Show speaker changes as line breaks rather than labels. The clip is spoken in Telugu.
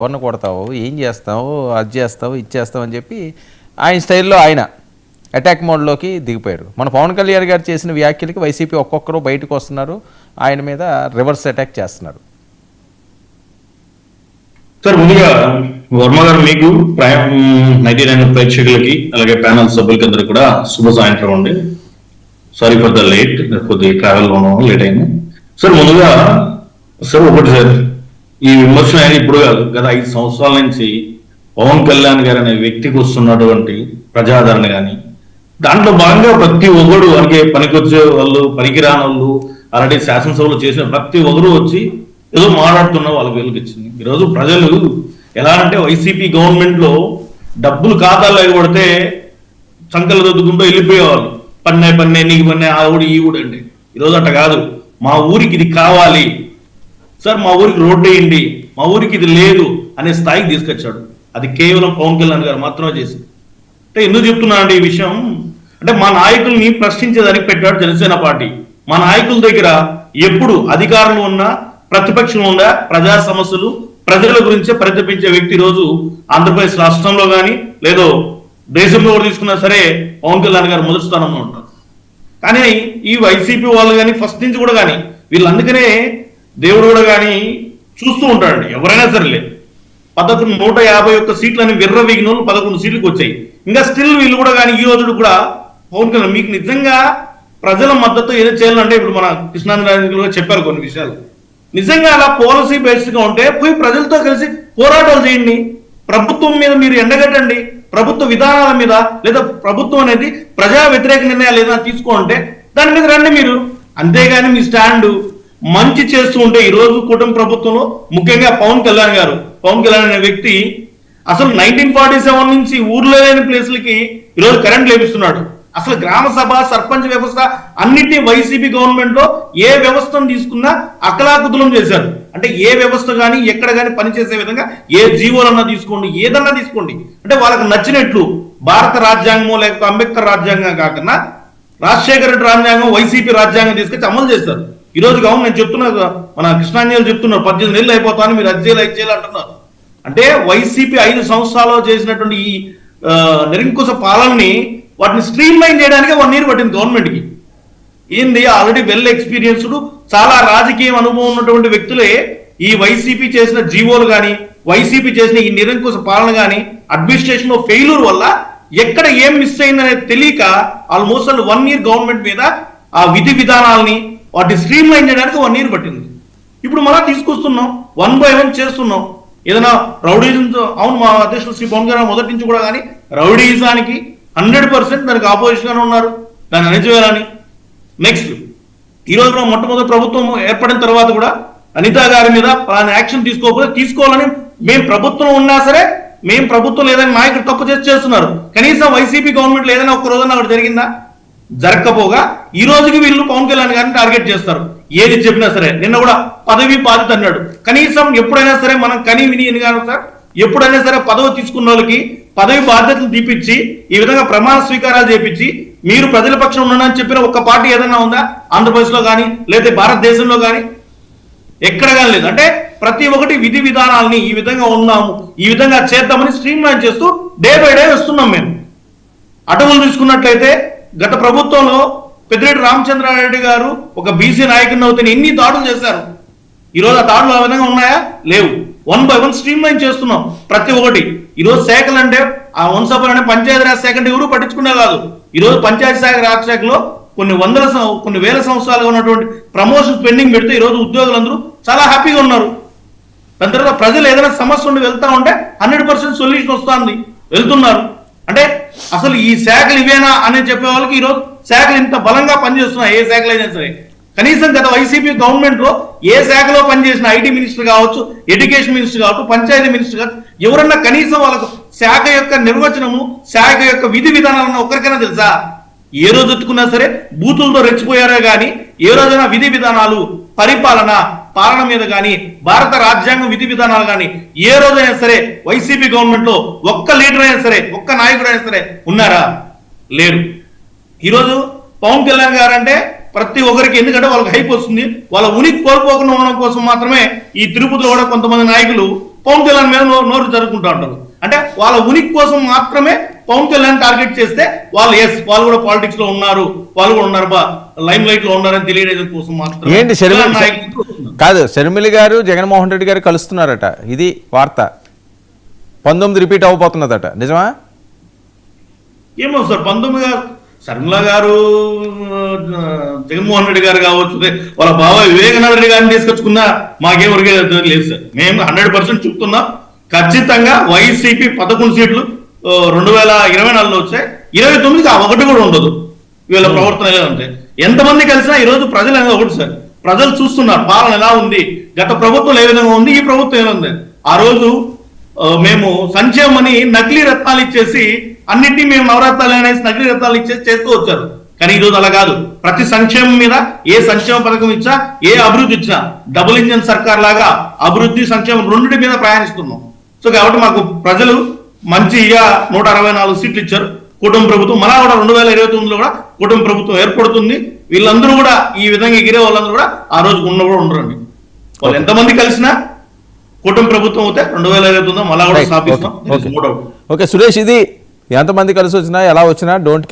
ఎవరిని కొడతావు, ఏం చేస్తావు, అది చేస్తావు, ఇది చేస్తావు అని చెప్పి ఆయన స్టైల్లో ఆయన అటాక్ మోడ్లోకి దిగిపోయారు. మన పవన్ కళ్యాణ్ గారు చేసిన వ్యాఖ్యలకి వైసీపీ ఒక్కొక్కరు బయటకు వస్తున్నారు, ఆయన మీద రివర్స్ అటాక్ చేస్తున్నారు.
సార్, ముందుగా వర్మ గారు మీకు 99 ప్రేక్షకులకి అలాగే ప్యానల్ సభ్యులకి అందరూ కూడా శుభ సాయంత్రం అండి. సారీ ఫర్ ద లేట్, కొద్ది ట్రావెల్ లేట్ అయింది. సార్, ముందుగా సార్ ఒకటి సార్, ఈ విమర్శన అనేది ఇప్పుడు గత 5 సంవత్సరాల నుంచి పవన్ కళ్యాణ్ గారు అనే వ్యక్తికి వస్తున్నటువంటి ప్రజాదరణ కానీ, దాంట్లో భాగంగా ప్రతి ఒక్కడు అలాగే పనికొచ్చే వాళ్ళు, పనికిరాని వాళ్ళు, అలాంటి శాసనసభలో చేసిన ప్రతి ఒక్కరు వచ్చి ఏదో మాట్లాడుతున్న వాళ్ళకి వెలుగుచ్చింది. ఈరోజు ప్రజలు ఎలా అంటే వైసీపీ గవర్నమెంట్ లో డబ్బులు ఖాతాలో ఎగబడితే సంకలు దొద్దుకుంటూ వెళ్ళిపోయేవాళ్ళు. పన్నే నీకు పన్నే ఆ ఊడి ఈ ఊడు అండి. ఈరోజు అట్ట కాదు, మా ఊరికి ఇది కావాలి సార్, మా ఊరికి రోడ్డు వేయండి, మా ఊరికి ఇది లేదు అనే స్థాయికి తీసుకొచ్చాడు. అది కేవలం పవన్ కళ్యాణ్ గారు మాత్రమే చేసింది. అంటే ఎందుకు చెప్తున్నా అంటే ఈ విషయం అంటే మా నాయకుల్ని ప్రశ్నించేదానికి పెట్టాడు జనసేన పార్టీ. మా నాయకుల దగ్గర ఎప్పుడు అధికారంలో ఉన్నా ప్రతిపక్షంలో ఉన్న ప్రజా సమస్యలు ప్రజల గురించే ప్రతిపించే వ్యక్తి ఈరోజు ఆంధ్రప్రదేశ్ రాష్ట్రంలో కానీ లేదో దేశంలో కూడా తీసుకున్నా సరే పవన్ కళ్యాణ్ గారు మొదటి స్థానంలో ఉంటారు. కానీ ఈ వైసీపీ వాళ్ళు కానీ ఫస్ట్ నుంచి కూడా కానీ వీళ్ళు అందుకనే దేవుడు కూడా కానీ చూస్తూ ఉంటాడండి. ఎవరైనా సరేలే 151 సీట్లని విర్రవీగిన వాళ్ళు 11 సీట్లకు వచ్చాయి. ఇంకా స్టిల్ వీళ్ళు కూడా కానీ ఈ రోజు కూడా పవన్ కళ్యాణ్ మీకు నిజంగా ప్రజల మద్దతు ఏదో చేయాలంటే ఇప్పుడు మన కృష్ణాంధ్ర చెప్పారు కొన్ని విషయాలు. నిజంగా అలా పాలసీ బేస్డ్ గా ఉంటే పోయి ప్రజలతో కలిసి పోరాటాలు చేయండి, ప్రభుత్వం మీద మీరు ఎండగట్టండి, ప్రభుత్వ విధానాల మీద లేదా ప్రభుత్వం అనేది ప్రజా వ్యతిరేక నిర్ణయాలు ఏదైనా తీసుకోంటే దాని మీద రండి మీరు. అంతేగాని మీ స్టాండ్ మంచి చేస్తూ ఉంటే ఈ రోజు కుటుంబ ప్రభుత్వంలో ముఖ్యంగా పవన్ కళ్యాణ్ అనే వ్యక్తి అసలు 1947 నుంచి ఊర్లో లేని ప్లేసులకి ఈరోజు కరెంట్ లేపిస్తున్నాడు. అసలు గ్రామ సభ సర్పంచ్ వ్యవస్థ అన్నిటినీ వైసీపీ గవర్నమెంట్ లో ఏ వ్యవస్థను తీసుకున్నా అకలాకుతులం చేశారు. అంటే ఏ వ్యవస్థ కానీ ఎక్కడ కానీ పనిచేసే విధంగా ఏ జీవోలన్నా తీసుకోండి, ఏదన్నా తీసుకోండి, అంటే వాళ్ళకి నచ్చినట్లు భారత రాజ్యాంగం లేకపోతే అంబేద్కర్ రాజ్యాంగం కాకుండా రాజశేఖర రెడ్డి రాజ్యాంగం వైసీపీ రాజ్యాంగం తీసుకొచ్చి అమలు చేస్తారు. ఈ రోజు గవర్నమెంట్ నేను చెప్తున్నా, మన కృష్ణాంజలి చెప్తున్నారు 18 నెలలు అయిపోతాను మీరు అజ్జేలు అంటున్నారు. అంటే వైసీపీ 5 సంవత్సరాలు చేసినటువంటి ఈ నిరంకుశ పాలనని వాటిని స్ట్రీమ్ లైన్ చేయడానికి 1 year పట్టింది గవర్నమెంట్ కి. ఏంది ఆల్రెడీ వెల్ ఎక్స్పీరియన్స్డ్ చాలా రాజకీయ అనుభవం ఉన్నటువంటి వ్యక్తులే ఈ వైసీపీ చేసిన జీవోలు కానీ వైసీపీ చేసిన ఈ నిరంకుశ పాలన కానీ అడ్మినిస్ట్రేషన్ లో ఫెయిల్యూర్ వల్ల ఎక్కడ ఏం మిస్ అయిందనేది తెలియక ఆల్మోస్ట్ 1 year గవర్నమెంట్ మీద ఆ విధి విధానాలని వాటిని స్ట్రీమ్ లైన్ చేయడానికి 1 year పట్టింది. ఇప్పుడు మనం తీసుకొస్తున్నాం, 1 by 1 చేస్తున్నాం. ఏదైనా రౌడీజంతో అవును మా అధ్యక్షులు శ్రీ పవన్ కళ్యాణ్ మొదటి నుంచి కూడా కానీ రౌడీజానికి 100% దానికి ఆపోజిషన్ గానే ఉన్నారు, దాన్ని అణచివేయాలని. నెక్స్ట్ ఈ రోజు మొట్టమొదటి ప్రభుత్వం ఏర్పడిన తర్వాత కూడా అనితా గారి మీద యాక్షన్ తీసుకోవాలని మేము ప్రభుత్వం ఉన్నా సరే మేము ప్రభుత్వం ఏదైనా నాయకుడు తప్పు చేస్తున్నారు. కనీసం వైసీపీ గవర్నమెంట్ ఏదైనా ఒక్క రోజున అక్కడ జరిగిందా? జరగకపోగా ఈ రోజుకి వీళ్ళు పవన్ కళ్యాణ్ గారిని టార్గెట్ చేస్తారు. ఏది చెప్పినా సరే నిన్న కూడా పదవి బాధ్యత అన్నాడు. కనీసం ఎప్పుడైనా సరే మనం కని విని ఎనిగాను సార్, ఎప్పుడైనా సరే పదవి తీసుకున్న వాళ్ళకి పదవి బాధ్యతలు తీపిచ్చి ఈ విధంగా ప్రమాణ స్వీకారాలు చేపించి మీరు ప్రజల పక్షం ఉన్నానని చెప్పిన ఒక్క పార్టీ ఏదైనా ఉందా ఆంధ్రప్రదేశ్ లో కానీ లేదా భారతదేశంలో కానీ? ఎక్కడ కానీ లేదు. అంటే ప్రతి ఒక్కటి విధి విధానాలని ఈ విధంగా ఉన్నాము, ఈ విధంగా చేద్దామని స్ట్రీమ్ లైన్ చేస్తూ డే బై డే వస్తున్నాం. మేము అటవులు తీసుకున్నట్లయితే గత ప్రభుత్వంలో పెద్దిరెడ్డి రామచంద్రారెడ్డి గారు ఒక బీసీ నాయకుడిని అవుతే ఎన్ని దాడులు చేశారు. ఈరోజు ఆ దాడులు ఆ విధంగా ఉన్నాయా? లేవు. 1 by 1 స్ట్రీమ్ లైన్ చేస్తున్నాం ప్రతి ఒక్కటి. ఈరోజు శాఖలు అంటే ఆ వంశపర అంటే పంచాయతీరాజ్ శాఖ అంటే ఎవరు పట్టించుకునే కాదు. ఈరోజు పంచాయతీ రాజ్ శాఖలో కొన్ని వేల సంవత్సరాలుగా ఉన్నటువంటి ప్రమోషన్ పెండింగ్ పెడితే ఈరోజు ఉద్యోగులందరూ చాలా హ్యాపీగా ఉన్నారు. దాని తర్వాత ప్రజలు ఏదైనా సమస్య ఉండి వెళ్తా ఉంటే 100% సొల్యూషన్ వస్తుంది, వెళ్తున్నారు. అంటే అసలు ఈ శాఖలు ఇవేనా అని చెప్పే వాళ్ళకి ఈరోజు శాఖలు ఇంత బలంగా పనిచేస్తున్నాయి. ఏ శాఖలు అయినా సరే కనీసం గత వైసీపీ గవర్నమెంట్ లో ఏ శాఖలో పనిచేసిన ఐటీ మినిస్టర్ కావచ్చు, ఎడ్యుకేషన్ మినిస్టర్ కావచ్చు, పంచాయతీ మినిస్టర్ కావచ్చు, ఎవరన్నా కనీసం వాళ్ళకు శాఖ యొక్క నిర్వచనము శాఖ యొక్క విధి విధానాలను ఒకరికైనా తెలుసా? ఏ రోజు ఎత్తుకున్నా సరే బూతులతో రెచ్చిపోయారే కానీ ఏ రోజైనా విధి విధానాలు పాలన మీద కానీ భారత రాజ్యాంగం విధి విధానాలు కానీ ఏ రోజైనా సరే వైసీపీ గవర్నమెంట్ లో ఒక్క లీడర్ అయినా సరే ఒక్క నాయకుడు అయినా సరే ఉన్నారా? లేరు. ఈరోజు పవన్ కళ్యాణ్ గారు అంటే ప్రతి ఒక్కరికి ఎందుకంటే వాళ్ళకి హైప్ వస్తుంది, వాళ్ళ ఉనికి కోల్పోకుండా ఉండడం కోసం మాత్రమే ఈ తిరుపతిలో కూడా కొంతమంది నాయకులు పవన్ కళ్యాణ్ మీద నోరు జరుపుకుంటూ ఉంటారు. అంటే వాళ్ళ ఉనికి కోసం మాత్రమే పవన్ కళ్యాణ్ టార్గెట్ చేస్తే వాళ్ళు కూడా పాలిటిక్స్ లో ఉన్నారు, వాళ్ళు కూడా ఉన్నారు, లైమ్ లైట్ లో ఉన్నారని తెలియడం కోసం మాత్రం.
ఏంటి కాదు, షర్మిల గారు జగన్మోహన్ రెడ్డి గారు కలుస్తున్నారట, ఇది వార్త. 19 రిపీట్ అవ్వబోతున్నదట, నిజమా?
ఏమో సార్, 19 శర్మిల గారు, జగన్మోహన్ రెడ్డి గారు కావచ్చు, వాళ్ళ బాబాయ్ వివేకానంద రెడ్డి గారిని తీసుకొచ్చుకున్నా మాకేం ఉరిగే లేదు సార్. మేము 100% చెప్తున్నాం, ఖచ్చితంగా వైసీపీ 11 సీట్లు 2024లో వచ్చాయి, 29కి ఆ ఒకటి కూడా ఉండదు. వీళ్ళ ప్రవర్తన ఎలా ఉంది, ఎంతమంది కలిసినా ఈ రోజు ప్రజలు అనేది ఒకటి సార్. ప్రజలు చూస్తున్నారు పాలన ఎలా ఉంది, గత ప్రభుత్వం ఏ విధంగా ఉంది, ఈ ప్రభుత్వం ఎలా ఉంది. ఆ రోజు మేము సంక్షేమని నకిలీ రత్నాలు ఇచ్చేసి అన్నిటినీ మేము నవరత్నాలు అనేసి నకిలీ రత్నాలు ఇచ్చేసి చేస్తూ వచ్చారు. కానీ ఈ రోజు అలా కాదు, ప్రతి సంక్షేమం మీద ఏ సంక్షేమ పథకం ఇచ్చా, ఏ అభివృద్ధి ఇచ్చినా డబుల్ ఇంజన్ సర్కార్ లాగా అభివృద్ధి సంక్షేమం రెండింటి మీద ప్రయాణిస్తున్నాం. సో కాబట్టి మాకు ప్రజలు మంచిగా 164 సీట్లు ఇచ్చారు. కూటమి ప్రభుత్వం మళ్ళా కూడా 2029లో కూడా కూటమి ప్రభుత్వం ఏర్పడుతుంది. వీళ్ళందరూ కూడా ఈ విధంగా ఎగిరే వాళ్ళందరూ కూడా ఆ రోజు కూడా ఉండరండి. వాళ్ళు ఎంతమంది కలిసినా కూటమి ప్రభుత్వం అయితే 2029 మళ్ళా కూడా స్థాపిస్తాం.
ఓకే సురేష్, ఇది ఎంతమంది కలిసి వచ్చినా ఎలా వచ్చినా డోంట్ కేర్.